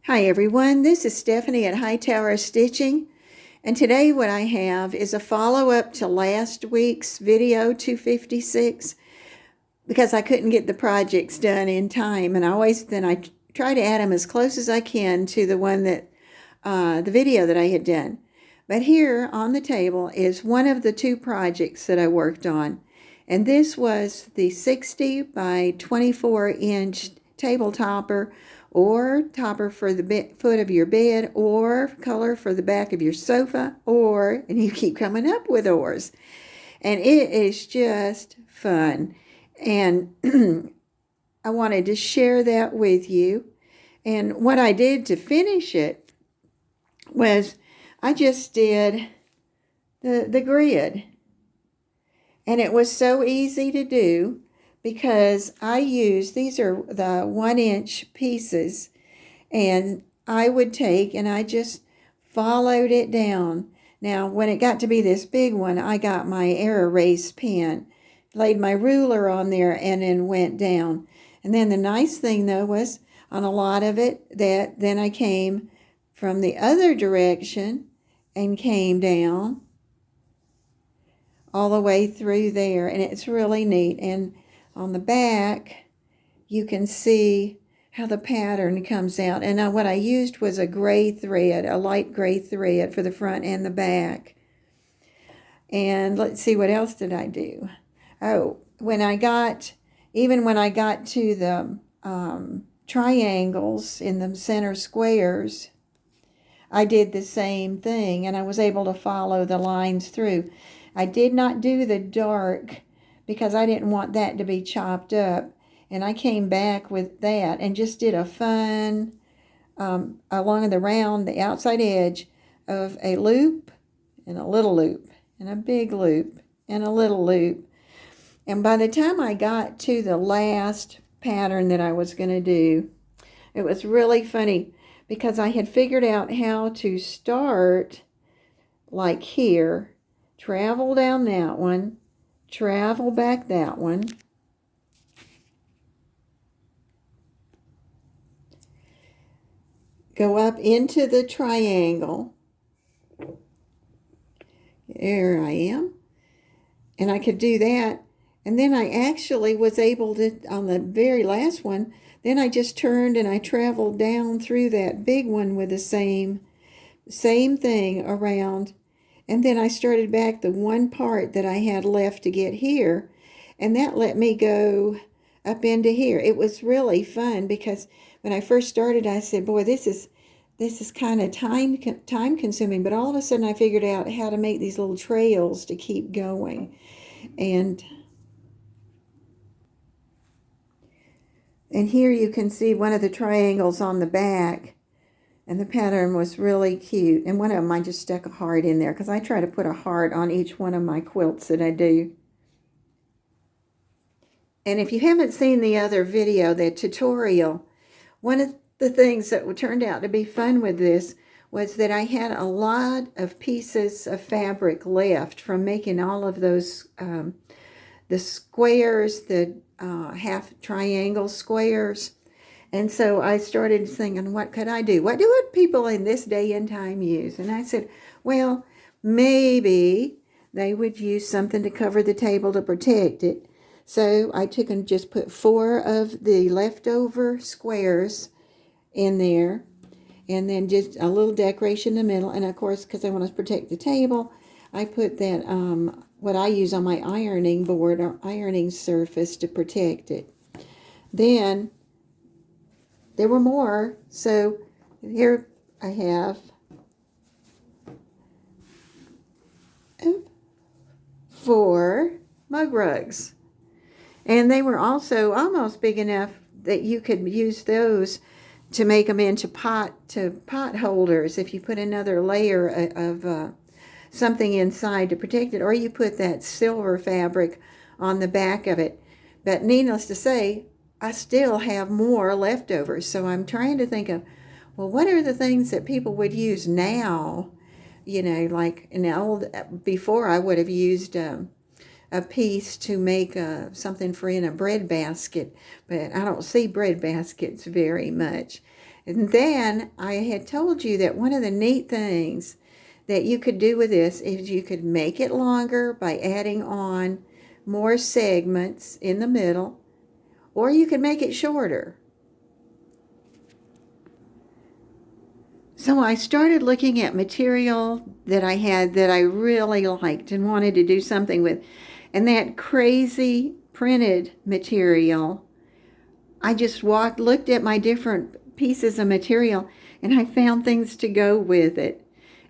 Hi everyone, this is Stephanie at Hightower Stitching, and today what I have is a follow-up to last week's video 256 because I couldn't get the projects done in time, and I try to add them as close as I can to the one that the video that I had done. But here on the table is one of the two projects that I worked on, and this was the 60 by 24 inch table topper, or topper for the foot of your bed, or color for the back of your sofa, and you keep coming up with oars. And it is just fun. And I wanted to share that with you. And what I did to finish it was I just did the grid. And it was so easy to do because these are the 1 inch pieces, and I would take and I just followed it down. Now, when it got to be this big one, I got my air erase pen, laid my ruler on there, and then went down. And then the nice thing, though, was on a lot of it that then I came from the other direction and came down all the way through there, and it's really neat. And on the back, you can see how the pattern comes out. And what I used was a gray thread, a light gray thread for the front and the back. And let's see, what else did I do? Oh, when I got to the triangles in the center squares, I did the same thing, and I was able to follow the lines through. I did not do the dark because I didn't want that to be chopped up. And I came back with that and just did a fun, along the outside edge of a loop and a little loop and a big loop and a little loop. And by the time I got to the last pattern that I was going to do, it was really funny because I had figured out how to start like here, travel down that one, travel back that one, go up into the triangle. There I am. And I could do that. And then I actually was able to, on the very last one, then I just turned and I traveled down through that big one with the same thing around. And then I started back the one part that I had left to get here, and that let me go up into here. It was really fun because when I first started, I said, boy, this is kind of time consuming, but all of a sudden I figured out how to make these little trails to keep going. And here you can see one of the triangles on the back. And the pattern was really cute. And one of them, I just stuck a heart in there because I try to put a heart on each one of my quilts that I do. And if you haven't seen the other video, the tutorial, one of the things that turned out to be fun with this was that I had a lot of pieces of fabric left from making all of those, the squares, the half triangle squares. And so I started thinking, what could I do? What do people in this day and time use? And I said, well, maybe they would use something to cover the table to protect it. So I took and just put 4 of the leftover squares in there, and then just a little decoration in the middle. And of course, because I want to protect the table, I put that, what I use on my ironing board or ironing surface to protect it. Then there were more, so here I have 4 mug rugs. And they were also almost big enough that you could use those to make them into pot holders if you put another layer of something inside to protect it, or you put that silver fabric on the back of it. But needless to say, I still have more leftovers, so I'm trying to think of, well, what are the things that people would use now? You know, like before I would have used a piece to make something for in a bread basket, but I don't see bread baskets very much. And then I had told you that one of the neat things that you could do with this is you could make it longer by adding on more segments in the middle, or you could make it shorter. So I started looking at material that I had that I really liked and wanted to do something with. And that crazy printed material, I just looked at my different pieces of material, and I found things to go with it.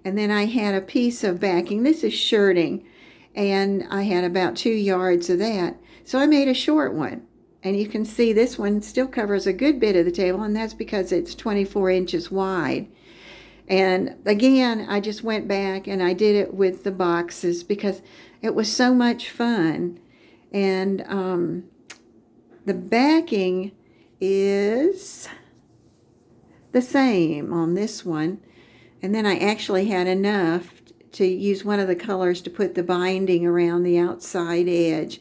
And then I had a piece of backing. This is shirting, and I had about 2 yards of that. So I made a short one. And you can see this one still covers a good bit of the table, and that's because it's 24 inches wide. And again, I just went back and I did it with the boxes because it was so much fun. And the backing is the same on this one. And then I actually had enough to use one of the colors to put the binding around the outside edge.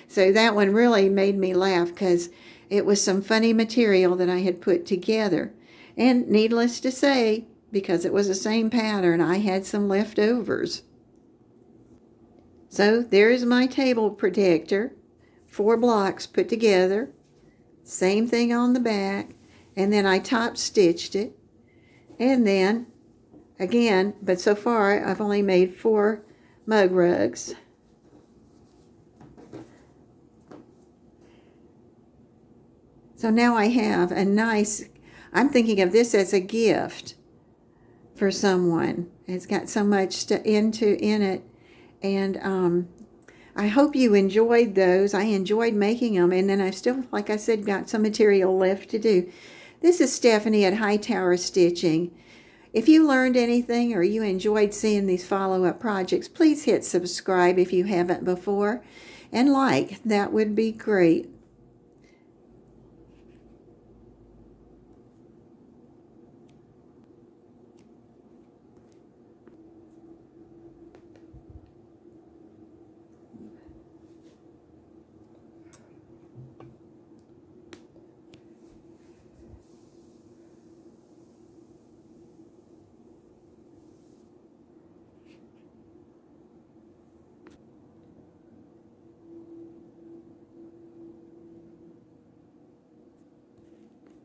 So that one really made me laugh because it was some funny material that I had put together. And needless to say, because it was the same pattern, I had some leftovers. So there's my table protector, 4 blocks put together, same thing on the back, and then I top stitched it. And then again, but so far I've only made 4 mug rugs. So now I have a nice, I'm thinking of this as a gift for someone. It's got so much in it, and I hope you enjoyed those. I enjoyed making them, and then I've still, like I said, got some material left to do. This is Stephanie at Hightower Stitching. If you learned anything or you enjoyed seeing these follow-up projects, please hit subscribe if you haven't before, and like. That would be great.